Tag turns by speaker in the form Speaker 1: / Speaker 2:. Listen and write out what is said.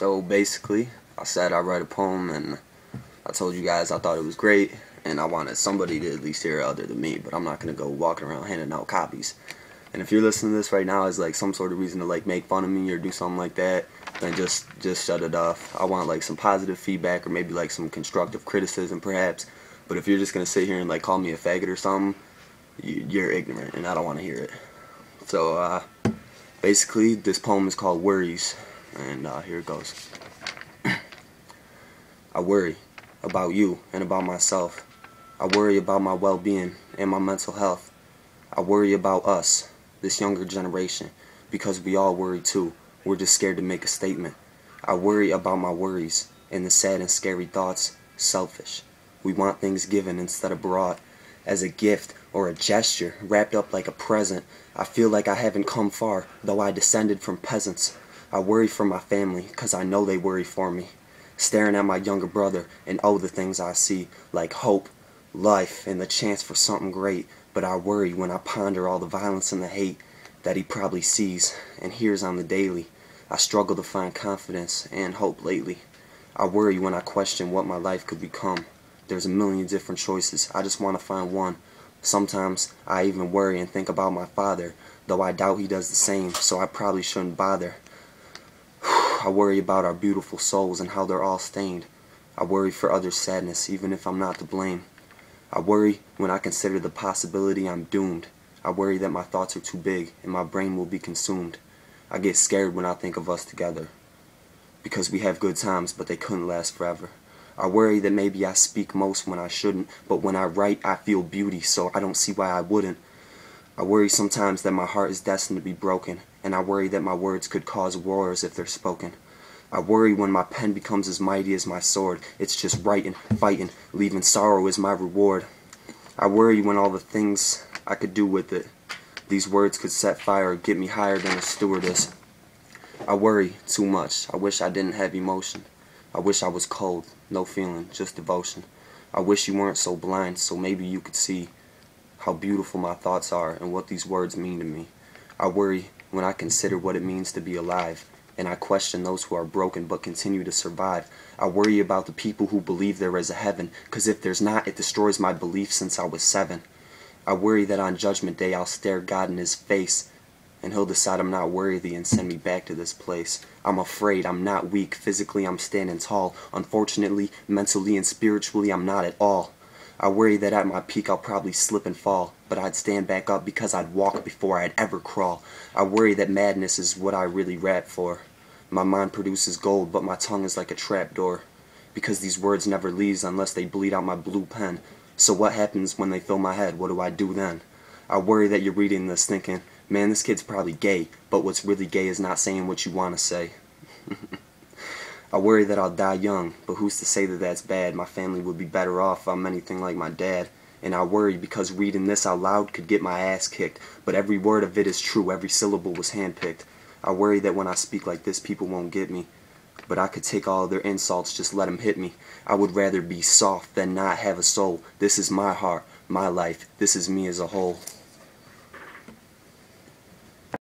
Speaker 1: So basically, I said I write a poem, and I told you guys I thought it was great, and I wanted somebody to at least hear it other than me, but I'm not going to go walking around handing out copies. And if you're listening to this right now as like some sort of reason to like make fun of me or do something like that, then just shut it off. I want like some positive feedback or maybe like some constructive criticism perhaps. But if you're just going to sit here and like call me a faggot or something, you're ignorant and I don't want to hear it. So basically this poem is called Worries, and here it goes. I worry about you and about myself. I worry about my well-being and my mental health. I worry about us, this younger generation, because we all worry too. We're just scared to make a statement. I worry about my worries and the sad and scary thoughts. Selfish. We want things given instead of brought, as a gift or a gesture, wrapped up like a present. I feel like I haven't come far, though I descended from peasants. I worry for my family, cause I know they worry for me. Staring at my younger brother, and oh, the things I see, like hope, life, and the chance for something great. But I worry when I ponder all the violence and the hate that he probably sees and hears on the daily. I struggle to find confidence and hope lately. I worry when I question what my life could become. There's a million different choices, I just want to find one. Sometimes I even worry and think about my father, though I doubt he does the same, so I probably shouldn't bother. I worry about our beautiful souls and how they're all stained. I worry for others' sadness, even if I'm not to blame. I worry when I consider the possibility I'm doomed. I worry that my thoughts are too big and my brain will be consumed. I get scared when I think of us together, because we have good times, but they couldn't last forever. I worry that maybe I speak most when I shouldn't, but when I write I feel beauty, so I don't see why I wouldn't. I worry sometimes that my heart is destined to be broken, and I worry that my words could cause wars if they're spoken. I worry when my pen becomes as mighty as my sword. It's just writing, fighting, leaving sorrow as my reward. I worry when all the things I could do with it. These words could set fire or get me higher than a stewardess. I worry too much. I wish I didn't have emotion. I wish I was cold, no feeling, just devotion. I wish you weren't so blind, so maybe you could see how beautiful my thoughts are and what these words mean to me. I worry when I consider what it means to be alive, and I question those who are broken but continue to survive. I worry about the people who believe there is a heaven, cause if there's not, it destroys my belief since I was 7. I worry that on Judgment Day I'll stare God in his face, and he'll decide I'm not worthy and send me back to this place. I'm afraid, I'm not weak, physically I'm standing tall. Unfortunately, mentally and spiritually I'm not at all. I worry that at my peak I'll probably slip and fall, but I'd stand back up because I'd walk before I'd ever crawl. I worry that madness is what I really rap for. My mind produces gold, but my tongue is like a trapdoor, because these words never leave unless they bleed out my blue pen. So what happens when they fill my head? What do I do then? I worry that you're reading this thinking, man, this kid's probably gay, but what's really gay is not saying what you want to say. I worry that I'll die young, but who's to say that that's bad? My family would be better off if I'm anything like my dad. And I worry because reading this out loud could get my ass kicked, but every word of it is true, every syllable was handpicked. I worry that when I speak like this, people won't get me, but I could take all of their insults, just let them hit me. I would rather be soft than not have a soul. This is my heart, my life, this is me as a whole.